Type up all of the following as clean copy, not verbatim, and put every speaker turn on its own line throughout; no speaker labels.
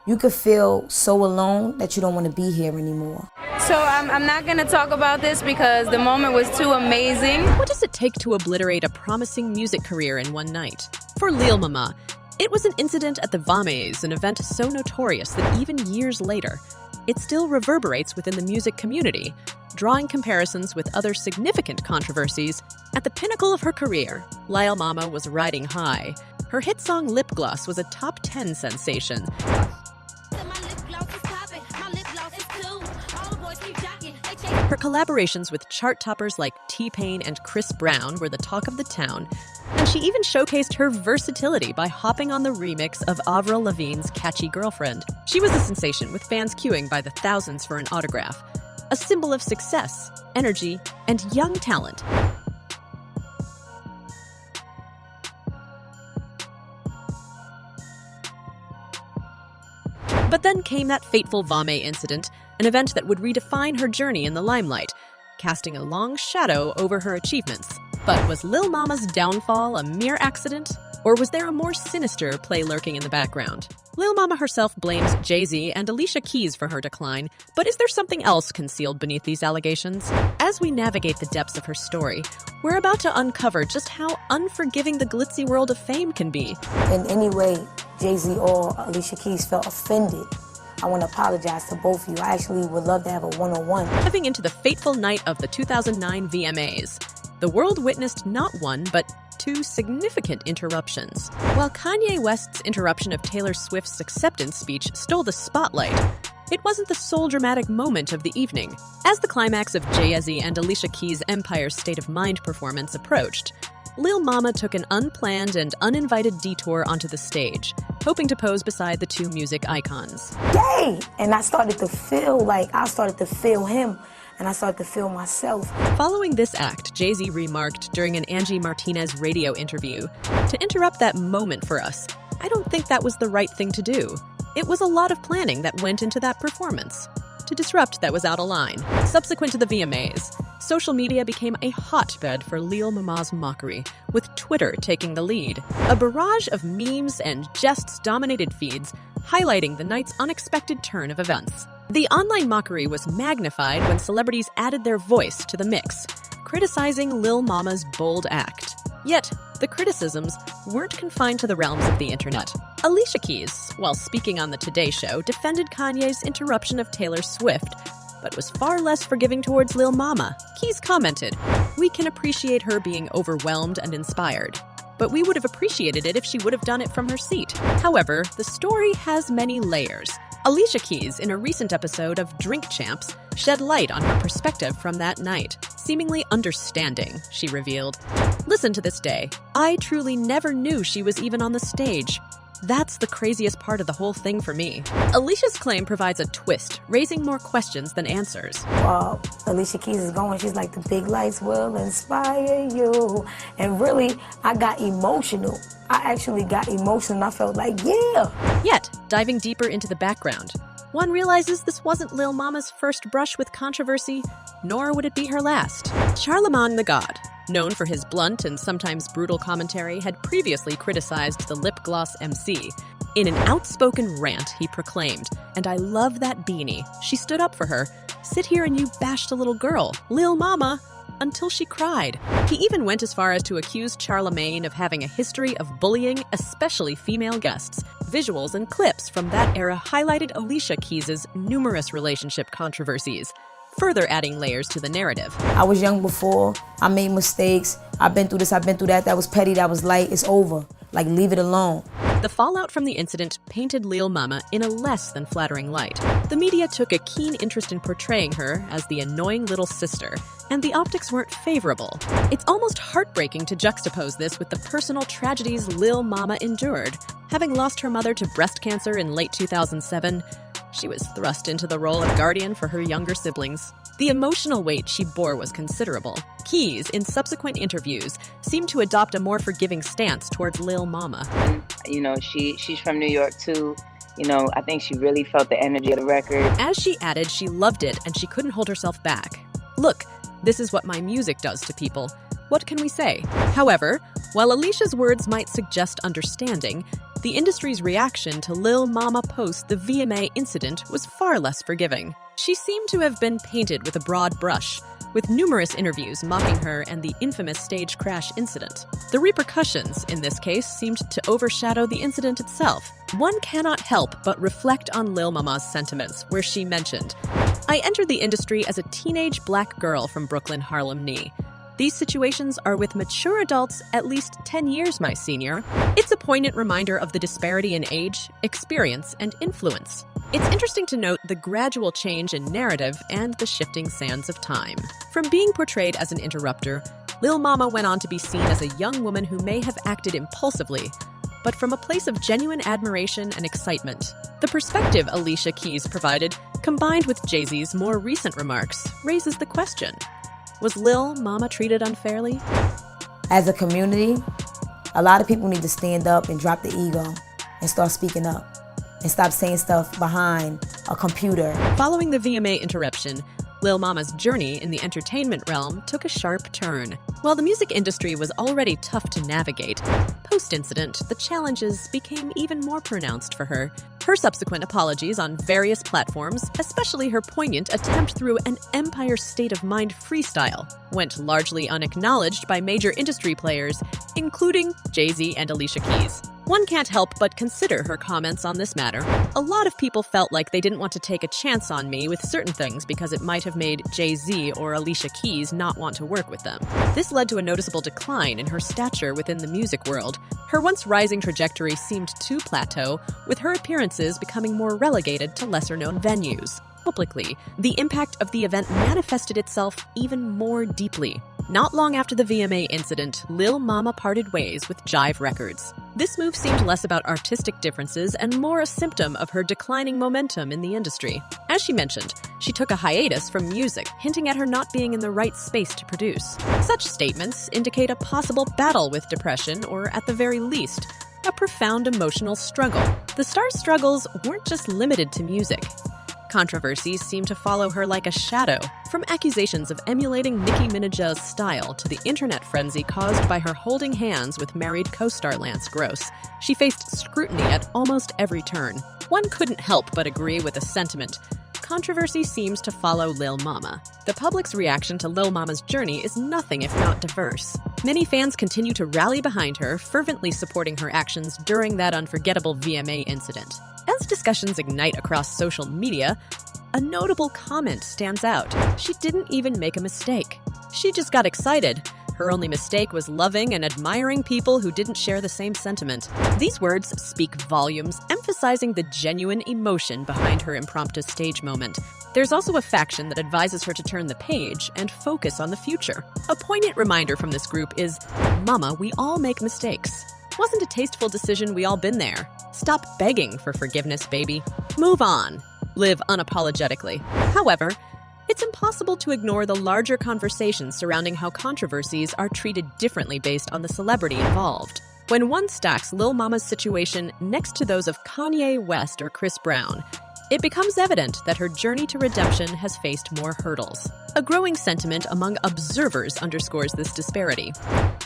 you could feel so alone that you don't want to be here anymore.
So I'm not going to talk about this because the moment was too amazing.
What does it take to obliterate a promising music career in one night? For Lil Mama, it was an incident at the VMAs, an event so notorious that even years later, it still reverberates within the music community, drawing comparisons with other significant controversies. At the pinnacle of her career, Lil Mama was riding high. Her hit song Lip Gloss was a top 10 sensation. Her collaborations with chart toppers like T-Pain and Chris Brown were the talk of the town, and she even showcased her versatility by hopping on the remix of Avril Lavigne's Catchy Girlfriend. She was a sensation, with fans queuing by the thousands for an autograph, a symbol of success, energy, and young talent. But then came that fateful VMA incident, an event that would redefine her journey in the limelight, casting a long shadow over her achievements. But was Lil Mama's downfall a mere accident? Or was there a more sinister play lurking in the background? Lil Mama herself blames Jay-Z and Alicia Keys for her decline, but is there something else concealed beneath these allegations? As we navigate the depths of her story, we're about to uncover just how unforgiving the glitzy world of fame can be.
In any way Jay-Z or Alicia Keys felt offended, I want to apologize to both of you. I actually would love to have a one-on-one.
Diving into the fateful night of the 2009 VMAs, the world witnessed not one, but two significant interruptions. While Kanye West's interruption of Taylor Swift's acceptance speech stole the spotlight, it wasn't the sole dramatic moment of the evening. As the climax of Jay-Z and Alicia Keys' Empire State of Mind performance approached, Lil Mama took an unplanned and uninvited detour onto the stage, hoping to pose beside the two music icons.
Yay! And I started to feel him, and I started to feel myself.
Following this act, Jay-Z remarked during an Angie Martinez radio interview, "To interrupt that moment for us, I don't think that was the right thing to do. It was a lot of planning that went into that performance. To disrupt that was out of line." Subsequent to the VMAs, social media became a hotbed for Lil Mama's mockery, with Twitter taking the lead. A barrage of memes and jests dominated feeds, highlighting the night's unexpected turn of events. The online mockery was magnified when celebrities added their voice to the mix, criticizing Lil Mama's bold act. Yet, the criticisms weren't confined to the realms of the internet. Alicia Keys, while speaking on the Today Show, defended Kanye's interruption of Taylor Swift, but was far less forgiving towards Lil Mama. Keys commented, "We can appreciate her being overwhelmed and inspired, but we would have appreciated it if she would have done it from her seat." However, the story has many layers. Alicia Keys, in a recent episode of Drink Champs, shed light on her perspective from that night. Seemingly understanding, she revealed, "Listen to this day. I truly never knew she was even on the stage. That's the craziest part of the whole thing for me." Alicia's claim provides a twist, raising more questions than answers.
While Alicia Keys is going, she's like, "The big lights will inspire you." And really, I got emotional. I actually got emotional. I felt like, yeah.
Yet, diving deeper into the background, one realizes this wasn't Lil Mama's first brush with controversy, nor would it be her last. Charlemagne the God, known for his blunt and sometimes brutal commentary, had previously criticized the Lip Gloss MC. In an outspoken rant, he proclaimed, "And I love that beanie. She stood up for her. Sit here and you bashed a little girl, Lil Mama," until she cried. He even went as far as to accuse Charlemagne of having a history of bullying, especially female guests. Visuals and clips from that era highlighted Alicia Keys' numerous relationship controversies, further adding layers to the narrative.
I was young before. I made mistakes. I've been through this, I've been through that. That was petty, that was light. It's over. Like, leave it alone.
The fallout from the incident painted Lil Mama in a less than flattering light. The media took a keen interest in portraying her as the annoying little sister, and the optics weren't favorable. It's almost heartbreaking to juxtapose this with the personal tragedies Lil Mama endured. Having lost her mother to breast cancer in late 2007, she was thrust into the role of guardian for her younger siblings. The emotional weight she bore was considerable. Keys, in subsequent interviews, seemed to adopt a more forgiving stance towards Lil Mama.
You know, she's from New York too. You know, I think she really felt the energy of the record.
As she added, she loved it and she couldn't hold herself back. "Look, this is what my music does to people. What can we say?" However, while Alicia's words might suggest understanding, the industry's reaction to Lil Mama post the VMA incident was far less forgiving. She seemed to have been painted with a broad brush, with numerous interviews mocking her and the infamous stage crash incident. The repercussions, in this case, seemed to overshadow the incident itself. One cannot help but reflect on Lil Mama's sentiments, where she mentioned, "I entered the industry as a teenage black girl from Brooklyn, Harlem, NY. These situations are with mature adults at least 10 years my senior. It's a poignant reminder of the disparity in age, experience, and influence. It's interesting to note the gradual change in narrative and the shifting sands of time." From being portrayed as an interrupter, Lil Mama went on to be seen as a young woman who may have acted impulsively, but from a place of genuine admiration and excitement. The perspective Alicia Keys provided, combined with Jay-Z's more recent remarks, raises the question: was Lil Mama treated unfairly?
As a community, a lot of people need to stand up and drop the ego and start speaking up and stop saying stuff behind a computer.
Following the VMA interruption, Lil Mama's journey in the entertainment realm took a sharp turn. While the music industry was already tough to navigate, post-incident, the challenges became even more pronounced for her. Her subsequent apologies on various platforms, especially her poignant attempt through an Empire State of Mind freestyle, went largely unacknowledged by major industry players, including Jay-Z and Alicia Keys. One can't help but consider her comments on this matter. A lot of people felt like they didn't want to take a chance on me with certain things because it might have made Jay-Z or Alicia Keys not want to work with them. This led to a noticeable decline in her stature within the music world. Her once rising trajectory seemed to plateau, with her appearances becoming more relegated to lesser-known venues. Publicly, the impact of the event manifested itself even more deeply. Not long after the VMA incident, Lil Mama parted ways with Jive Records. This move seemed less about artistic differences and more a symptom of her declining momentum in the industry. As she mentioned, she took a hiatus from music, hinting at her not being in the right space to produce. Such statements indicate a possible battle with depression, or at the very least, a profound emotional struggle. The star's struggles weren't just limited to music. Controversies seem to follow her like a shadow, from accusations of emulating Nicki Minaj's style to the internet frenzy caused by her holding hands with married co-star Lance Gross. She faced scrutiny at almost every turn. One couldn't help but agree with the sentiment. Controversy seems to follow Lil Mama. The public's reaction to Lil Mama's journey is nothing if not diverse. Many fans continue to rally behind her, fervently supporting her actions during that unforgettable VMA incident. As discussions ignite across social media, a notable comment stands out. She didn't even make a mistake. She just got excited. Her only mistake was loving and admiring people who didn't share the same sentiment. These words speak volumes, emphasizing the genuine emotion behind her impromptu stage moment. There's also a faction that advises her to turn the page and focus on the future. A poignant reminder from this group is, "Mama, we all make mistakes. Wasn't a tasteful decision, we all been there. Stop begging for forgiveness, baby. Move on. Live unapologetically." However, it's impossible to ignore the larger conversations surrounding how controversies are treated differently based on the celebrity involved. When one stacks Lil Mama's situation next to those of Kanye West or Chris Brown, it becomes evident that her journey to redemption has faced more hurdles. A growing sentiment among observers underscores this disparity.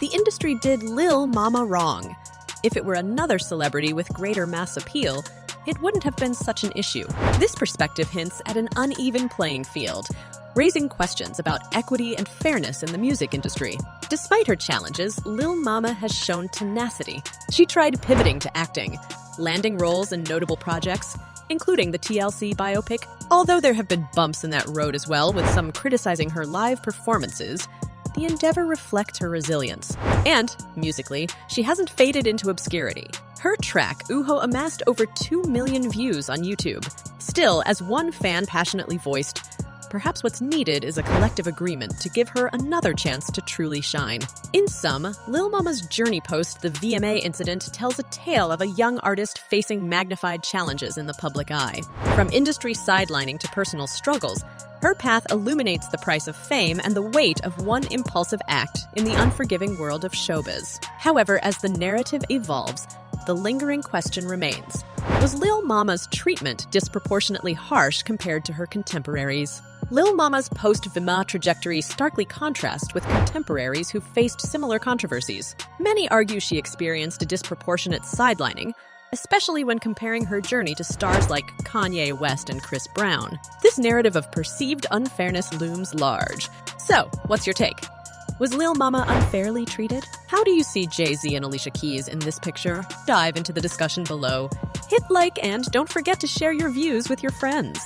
The industry did Lil Mama wrong. If it were another celebrity with greater mass appeal, it wouldn't have been such an issue. This perspective hints at an uneven playing field, raising questions about equity and fairness in the music industry. Despite her challenges, Lil Mama has shown tenacity. She tried pivoting to acting, landing roles in notable projects, including the TLC biopic. Although there have been bumps in that road as well, with some criticizing her live performances, the endeavor reflects her resilience. And, musically, she hasn't faded into obscurity. Her track, Uho, amassed over 2 million views on YouTube. Still, as one fan passionately voiced, perhaps what's needed is a collective agreement to give her another chance to truly shine. In sum, Lil Mama's journey post the VMA incident tells a tale of a young artist facing magnified challenges in the public eye. From industry sidelining to personal struggles, her path illuminates the price of fame and the weight of one impulsive act in the unforgiving world of showbiz. However, as the narrative evolves, the lingering question remains: was Lil Mama's treatment disproportionately harsh compared to her contemporaries? Lil Mama's post-VMA trajectory starkly contrasts with contemporaries who faced similar controversies. Many argue she experienced a disproportionate sidelining, especially when comparing her journey to stars like Kanye West and Chris Brown. This narrative of perceived unfairness looms large. So, what's your take? Was Lil Mama unfairly treated? How do you see Jay-Z and Alicia Keys in this picture? Dive into the discussion below. Hit like and don't forget to share your views with your friends.